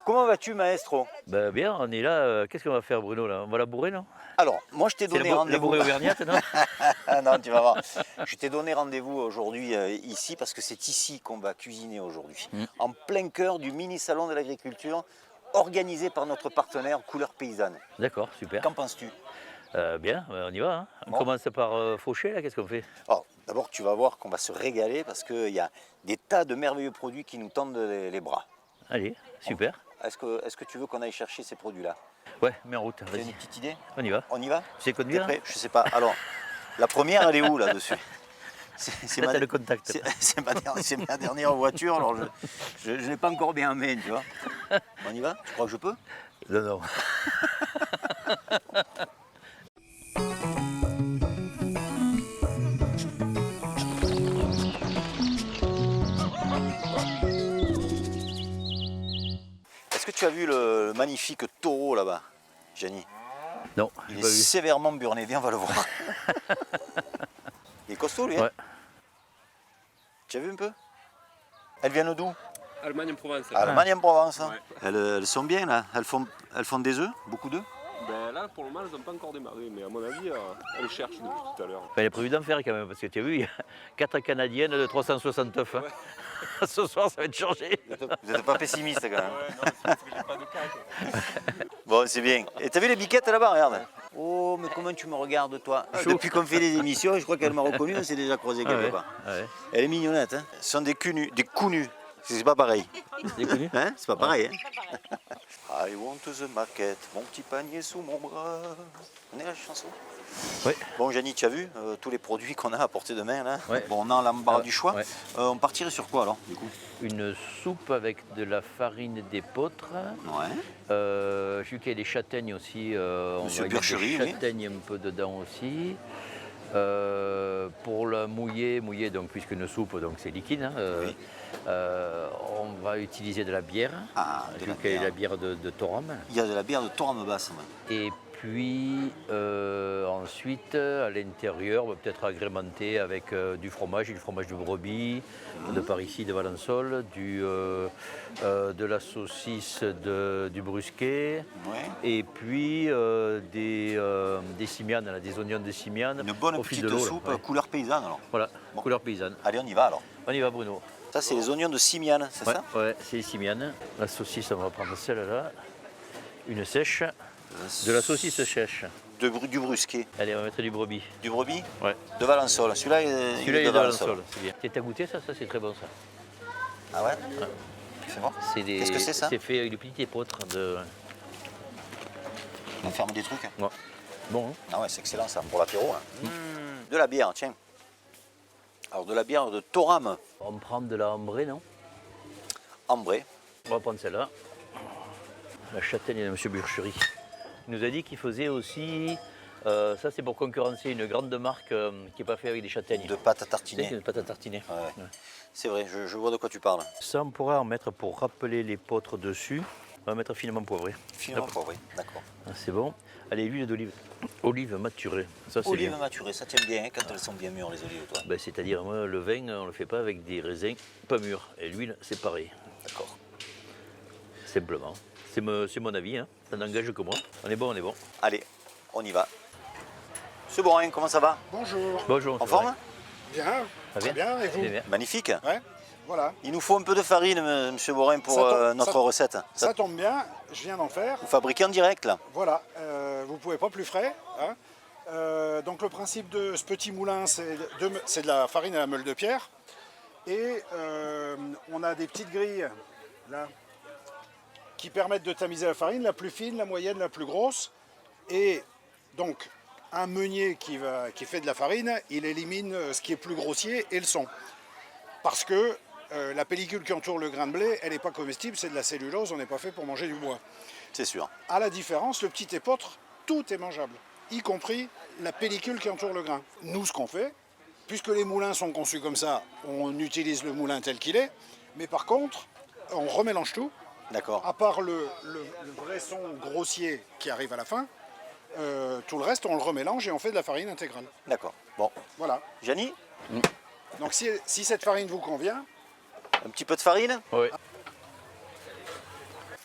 Comment vas-tu, maestro? Ben bien, on est là. Qu'est-ce qu'on va faire, Bruno, là? On va la bourrer, non? Alors, moi je t'ai C'est donné la rendez-vous. bourrée auvergnate, non? Ah non, tu vas voir. Je t'ai donné rendez-vous aujourd'hui ici parce que c'est ici qu'on va cuisiner aujourd'hui. En plein cœur du mini salon de l'agriculture organisé par notre partenaire Couleurs Paysannes. D'accord, super. Qu'en penses-tu? Bien, on y va. Hein. On Bon. commence par Faucher, là, qu'est-ce qu'on fait? Alors, d'abord, tu vas voir qu'on va se régaler parce qu'il y a des tas de merveilleux produits qui nous tendent les bras. Allez, super. Est-ce que tu veux qu'on aille chercher ces produits-là? Ouais, mets en route, Tu as vas-y. une petite idée? On y va. On y va? Tu sais T'es conduire? prêt? Je sais pas. Alors, la première, elle est où là-dessus? C'est Là, t'as le contact. c'est ma dernière voiture, alors je ne l'ai pas encore bien en main, tu vois. On y va? Tu crois que je peux? Non, non. Est-ce que tu as vu le magnifique taureau là-bas, Gianni? Non, Il j'ai est pas vu. sévèrement burné, viens, on va le voir. Il est costaud, lui, hein? Ouais. Tu as vu un peu? Elles viennent d'où? Allemagne en Provence. Allemagne en Provence. Hein. Ouais. Elles sont bien là, elles font des œufs, beaucoup d'œufs. Ben là, pour le moment, elles n'ont pas encore démarré, mais à mon avis, elles cherchent depuis tout à l'heure. Ben, il est prévu d'en faire quand même, parce que tu as vu, il y a 4 Canadiennes de 360 œufs. Hein. Ce soir, ça va être changé. Vous n'êtes pas pessimiste quand même. Ouais, non, c'est parce que j'ai pas de cas. Bon, c'est bien. Et t'as vu les biquettes là-bas, regarde. Oh, mais comment tu me regardes, toi? Depuis qu'on fait les émissions, je crois qu'elle m'a reconnu, on s'est déjà croisé quelque ouais. part. Ouais. Elle est mignonnette, hein? Ce sont des coups nus. C'est pas pareil. C'est connu? Hein? C'est pas pareil. Hein? I want the market, mon petit panier sous mon bras. On est la chanson? Oui. Bon, Gianni, tu as vu tous les produits qu'on a à portée de main là? Ouais. Bon, on a l'embarras du choix. Ouais. On partirait sur quoi alors, du coup? Une soupe avec de la farine d'épeautre. Ouais. J'ai vu qu'il y a des châtaignes aussi. On Monsieur va mettre Burchery, des oui. châtaignes un peu dedans aussi. Pour la mouiller, donc, puisque une soupe, donc c'est liquide, hein, Oui. on va utiliser de la bière. Ah, de J'ai la vu qu'il y a bière. la bière de Toram. Il y a de la bière de Toram basse. Ouais. Et puis ensuite, à l'intérieur, on va peut-être agrémenter avec du fromage de brebis, de par ici, de Valençol, de la saucisse du brusquet, Ouais. et puis des simianes, là, des oignons de simiane. Une bonne au fil petite de l'eau, là, soupe ouais. couleur paysanne alors. Voilà, Bon. couleur paysanne. Allez, on y va alors. On y va, Bruno. Ça, c'est les oignons de Simiane, c'est Ouais, ça? ouais, c'est les simianes. La saucisse, on va prendre celle-là. Une sèche. De la saucisse sèche. Du brusquet. Allez, on va mettre du brebis. Du brebis? Ouais. De Valençol. Celui-là, Celui-là, il est de Valençol, c'est bien. Tu as goûté ça? Ça, c'est très bon, ça. Ah ouais? C'est bon? Qu'est-ce que c'est, ça? C'est fait avec du petit épeautre de... On ferme des trucs. Ouais. Bon, hein. Ah ouais, c'est excellent ça, pour l'apéro. Hein. De la bière, tiens. Alors, de la bière de Toram, On prend de la ambrée, non? ambrée. On va prendre celle-là. La châtaigne de M. Burchery. Il nous a dit qu'il faisait aussi... ça, c'est pour concurrencer une grande marque qui n'est pas faite avec des châtaignes. De pâte à C'est tartiner. une pâte à tartiner. Ouais. Ouais. C'est vrai, je vois de quoi tu parles. Ça, on pourra en mettre pour rappeler l'épeautre dessus. On va mettre finement poivré. Finement Hop. poivré, d'accord. Ah, c'est bon. Allez, l'huile d'olive. Olive maturée. Ça, c'est Olives bien. maturées, ça tient bien hein, quand elles sont bien mûres, les olives, toi. Ben, c'est-à-dire, moi, le vin, on ne le fait pas avec des raisins pas mûrs. Et l'huile, c'est pareil. D'accord. Simplement. C'est mon avis, hein. Ça n'engage que moi. On est bon, on est bon. Allez, on y va. Monsieur Borin, comment ça va? Bonjour. Bonjour. En c'est forme? vrai. Bien, Ça très bien, et vous? Bien, bien. Magnifique. Ouais, voilà. Il nous faut un peu de farine, monsieur Borin, pour Ça tombe- notre ça- recette. Ça tombe bien, je viens d'en faire. Vous fabriquez en direct, là? Voilà, vous pouvez pas plus frais. Hein. Donc le principe de ce petit moulin, c'est de la farine à la meule de pierre. Et on a des petites grilles, là, qui permettent de tamiser la farine, la plus fine, la moyenne, la plus grosse. Et donc, un meunier qui fait de la farine, il élimine ce qui est plus grossier et le son. Parce que la pellicule qui entoure le grain de blé, elle n'est pas comestible, c'est de la cellulose, on n'est pas fait pour manger du bois. C'est sûr. À la différence, le petit épeautre, tout est mangeable, y compris la pellicule qui entoure le grain. Nous, ce qu'on fait, puisque les moulins sont conçus comme ça, on utilise le moulin tel qu'il est, mais par contre, on remélange tout, D'accord. à part le vrai son grossier qui arrive à la fin, tout le reste, on le remélange et on fait de la farine intégrale. D'accord. Bon. Voilà. Gianni, Donc si cette farine vous convient, un petit peu de farine? Oui.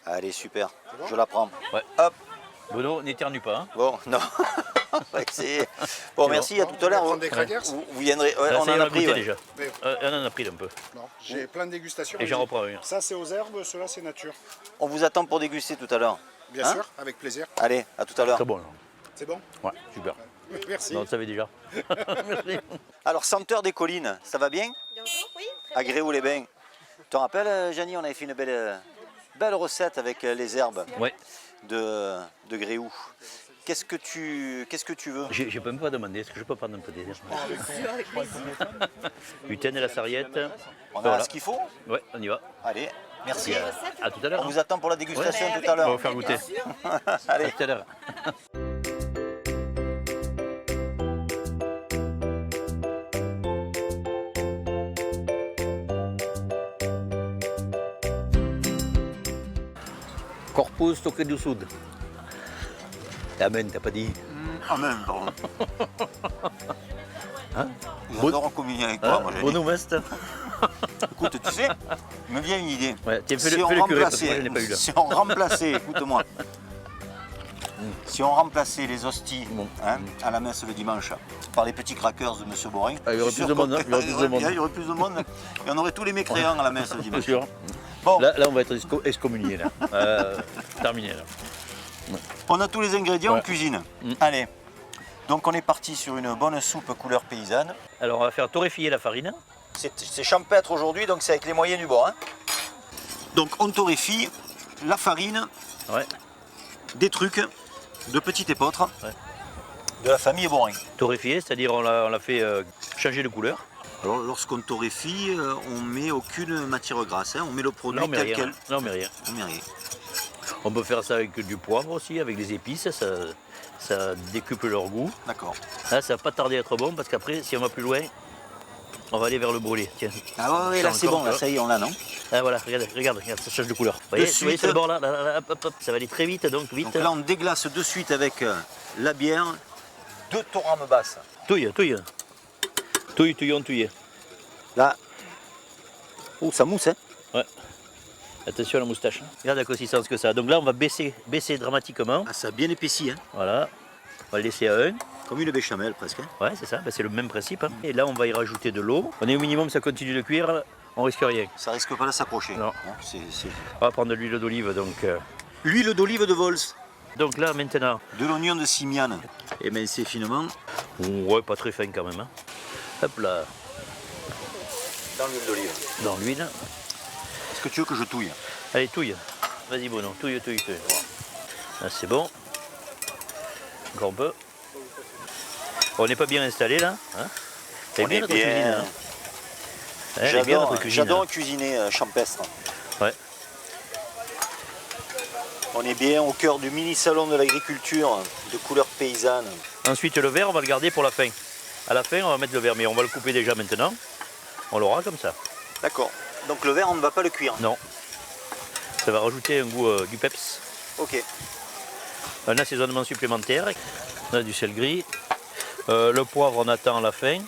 Allez, super. bon Je la prends. Ouais. Hop. Bruno, n'éternue pas. Hein. Bon, non. On va essayer. Bon, merci, à Bon, tout à l'heure. vous voulez prendre des crackers Vous viendrez. Ouais, Là, on ça y est, en a a pris. goûté Ouais. déjà. Mais- On en a pris un peu. Non, j'ai plein de dégustations. Et j'en allez-y. reprends une. Ça, c'est aux herbes, ceux-là, c'est nature. On vous attend pour déguster tout à l'heure. Bien Hein sûr, avec plaisir. Allez, à tout à l'heure. Très bon. Là. C'est bon? Ouais, super. Merci. Non, on le savait déjà. Merci. Alors, senteur des collines, ça va bien? Bonjour, oui, très À bien. Gréoux-les-Bains. Tu te rappelles, Janie, on avait fait une belle recette avec les herbes Ouais. de Gréoux. Qu'est-ce que tu veux? Je peux même pas demander, est-ce que je peux prendre un peu des herbes Avec plaisir. Gluten et la sarriette. On a Voilà. ce qu'il faut? Ouais, on y va. Allez, merci. À tout à l'heure. On vous attend pour la dégustation Ouais, tout à On va l'heure. vous faire goûter. À Allez. tout à l'heure. Corpus Toque du Sud. Amen, t'as pas dit. Ah même, pardon. Hein? J'adore en communier avec toi, moi, Janie. Bono Mest. Écoute, tu sais, il me vient une idée. Ouais, tiens, fais Si le on curé, parce que moi je n'ai pas eu là. si on remplaçait, écoute-moi, si on remplaçait les hosties Bon. hein, à la messe le dimanche par les petits crackers de M. Borin, Ah, il y aurait je suis plus de sûr monde, hein, qu'on- il y aurait plus de monde. Il y aurait plus de monde et on aurait tous les mécréants à la messe le Bien dimanche. sûr. Bon, Là, on va être excommunié là. Terminé là. on a tous les ingrédients en Ouais. cuisine. Mm. Allez, donc on est parti sur une bonne soupe couleur paysanne. Alors on va faire torréfier la farine. C'est champêtre aujourd'hui, donc c'est avec les moyens du bord. Hein. Donc on torréfie la farine, Ouais. des trucs de petite épeautre Ouais. de la famille Borin. Torréfier, c'est-à-dire on l'a fait changer de couleur. Alors lorsqu'on torréfie, on met aucune matière grasse, hein. On met le produit Là on met tel rien. quel. Là on met rien. On met rien. On peut faire ça avec du poivre aussi, avec des épices, ça décuple leur goût. D'accord. Là ça va pas tarder à être bon parce qu'après si on va plus loin, on va aller vers le brûlé. Tiens. Ah ouais, là c'est encore, bon, là tu ça y est, on l'a, non? Ah voilà, regarde, ça change de couleur. Vous voyez suite. sur le bord là, hop, hop, hop, ça va aller très vite, donc vite. Donc là on déglace de suite avec la bière, 2 torames basses. Touille. Là, oh ça mousse, hein? Ouais. Attention à la moustache. Regarde la consistance que ça a. Donc là, on va baisser dramatiquement. Ah, ça a bien épaissi, hein? Voilà. On va le laisser à 1. Comme une béchamel presque. Hein. Ouais, c'est ça. Ben, c'est le même principe. Hein. Et là, on va y rajouter de l'eau. On est au minimum, ça continue de cuire. On risque rien. Ça risque pas de s'approcher. Non. Hein, On va prendre de l'huile d'olive. L'huile d'olive de Vols, Donc là, maintenant, de l'oignon de Simiane, émincé finement ouais, pas très fin quand même. Hein. Hop là, dans l'huile d'olive. dans l'huile. Est-ce que tu veux que je touille? Allez, touille. Vas-y, Bruno. Touille. Là, c'est bon. Encore un peu. On n'est pas bien installé là. Hein. C'est On bien est notre cuisine. Hein. Elle est bien notre cuisine. J'adore cuisiner champestre. Ouais. On est bien au cœur du mini salon de l'agriculture de couleur paysanne. Ensuite, le verre, on va le garder pour la fin. À la fin, on va mettre le verre, mais on va le couper déjà maintenant. On l'aura comme ça. D'accord. Donc le verre, on ne va pas le cuire. Non. Ça va rajouter un goût du peps. Ok. Un assaisonnement supplémentaire. On a du sel gris. Le poivre, on attend à la fin.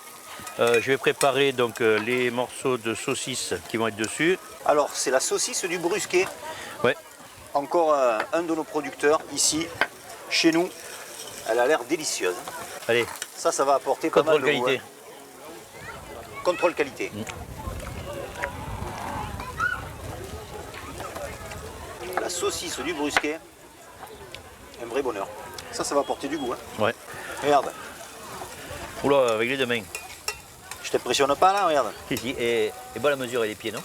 Je vais préparer donc les morceaux de saucisse qui vont être dessus. Alors, c'est la saucisse du Brusquet. Ouais. Encore un de nos producteurs ici, chez nous. Elle a l'air délicieuse. Allez, Ça va apporter pas mal contrôle de goût, qualité. hein. Contrôle qualité. La saucisse du Brusquet, un vrai bonheur. Ça va apporter du goût. Hein. Ouais. Regarde, Oula, avec les deux mains. je t'impressionne pas là, regarde. Si. Et bon, la mesure et les pieds, non?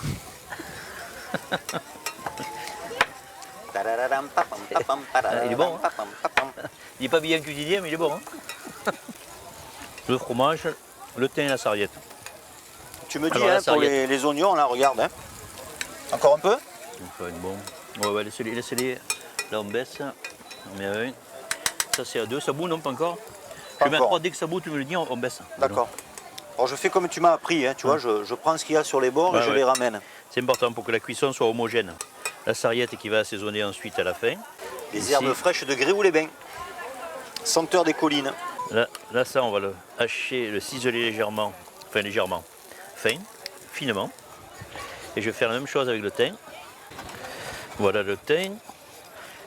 Il est bon, Il n'est pas bien cuisinier, mais il est bon. Hein. Le fromage, le thym et la sarriette. Tu me dis Alors, la hein, pour sarriette. les oignons, là, regarde. Hein. Encore un peu? Enfin, bon. Ouais, laissez-les. Là, on baisse. On met à 1. Ça, c'est à 2. Ça bout, non? Pas encore? Pas Je mets à encore. 3. Dès que ça bout, tu me le dis, on baisse. D'accord. Alors je fais comme tu m'as appris, hein, tu vois, je prends ce qu'il y a sur les bords et Ouais, je ouais. les ramène. C'est important pour que la cuisson soit homogène. La sarriette qui va assaisonner ensuite à la fin. Les Ici. herbes fraîches de Gréoux-les-Bains. Senteur des collines. Là, ça, on va le hacher, le ciseler légèrement, fin, finement. Et je vais faire la même chose avec le thym. Voilà le thym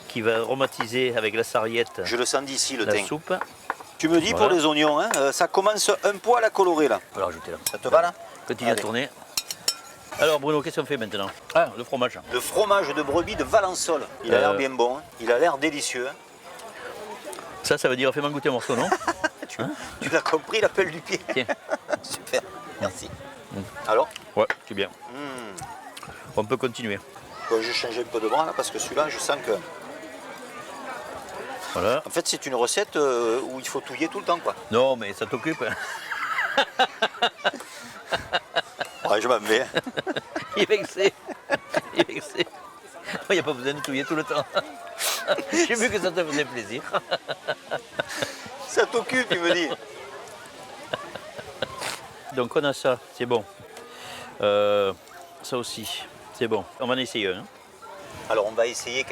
qui va aromatiser avec la sarriette Je le sens d'ici, le la thym. soupe. Tu me dis Voilà. pour les oignons, hein, ça commence un poil à colorer là. On va rajouter là. Ça te va là? Continue Allez. à tourner. Alors Bruno, qu'est-ce qu'on fait maintenant? Ah, le fromage. Le fromage de brebis de Valençol. Il a l'air Euh. bien bon, hein. Il a l'air délicieux. Hein. Ça veut dire fais-moi goûter un morceau, non? Tu l'as compris, l'appel du pied. Tiens. Super, merci. Alors, Ouais, c'est bien. On peut continuer. bon, je change un peu de bras là parce que celui-là, je sens que. Voilà. En fait, c'est une recette où il faut touiller tout le temps, quoi. Non, mais ça t'occupe. Ouais, je m'en vais. Il est vexé. Il est vexé. Il n'y a pas besoin de touiller tout le temps. J'ai vu que ça te faisait plaisir. Ça t'occupe, il me dit. Donc on a ça, c'est bon. Ça aussi, c'est bon. On va en essayer un. Hein. Alors, on va essayer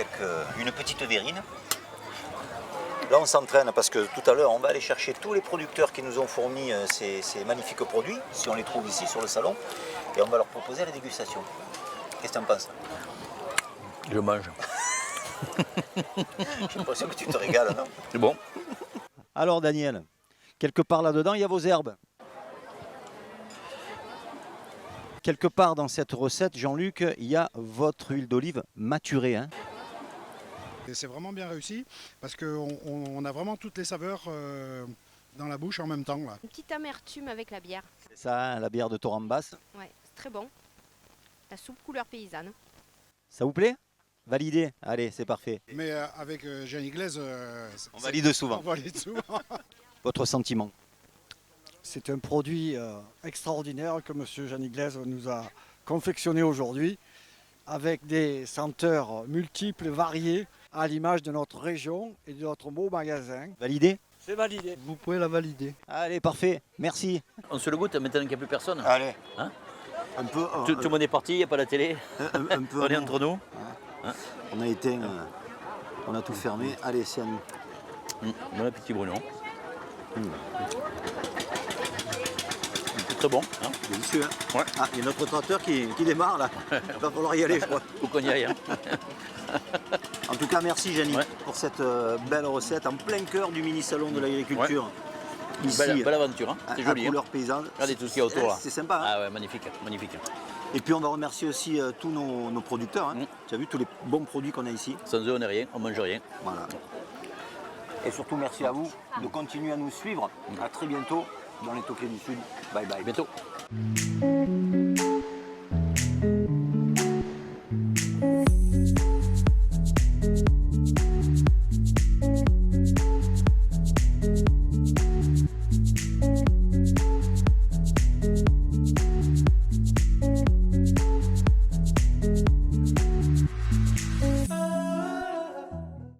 une petite verrine. Là, on s'entraîne parce que tout à l'heure, on va aller chercher tous les producteurs qui nous ont fourni ces magnifiques produits, si on les trouve ici sur le salon, et on va leur proposer la dégustation. Qu'est-ce que tu en penses? Je mange. J'ai l'impression que tu te régales, non? C'est bon. Alors, Daniel, quelque part là-dedans, il y a vos herbes. Quelque part dans cette recette, Jean-Luc, il y a votre huile d'olive maturée. Hein. Et c'est vraiment bien réussi parce qu'on a vraiment toutes les saveurs dans la bouche en même temps. Là. Une petite amertume avec la bière. C'est ça, hein, la bière de Torambas. Ouais, c'est très bon. La soupe couleur paysanne. Ça vous plaît? Validé. Allez, c'est parfait. Mais avec Jeanne Glaise, On valide souvent. on valide souvent. Votre sentiment? C'est un produit extraordinaire que M. Jeanne Glaise nous a confectionné aujourd'hui avec des senteurs multiples, variées, à l'image de notre région et de notre beau magasin. Validé? C'est validé. Vous pouvez la valider. Allez, parfait. Merci. On se le goûte maintenant qu'il n'y a plus personne. Allez. Hein? Un peu. Tout le monde est parti, il n'y a pas la télé. un peu. On est entre nous. On a éteint. On a tout fermé. Allez, c'est à nous. Bon appétit Bruno. Très bon. Hein. Délicieux. Hein. Ouais. Ah, il y a notre tracteur qui démarre là. Il va falloir y aller, je crois. Faut qu'on y aille. Hein. En tout cas, merci Jenny Ouais. pour cette belle recette en plein cœur du mini salon de l'agriculture. Ici, Belle aventure, hein. C'est à joli. Hein. couleur paysanne. Regardez tout ce qu'il y a autour là. C'est sympa. Hein. Ah ouais, magnifique, magnifique. Et puis on va remercier aussi tous nos producteurs. Hein. Tu as vu tous les bons produits qu'on a ici. Sans eux, on n'est rien, on mange rien. Voilà. Et surtout, merci à vous de continuer à nous suivre. À très bientôt dans les Tokyo du Sud. Bye bye. À bientôt.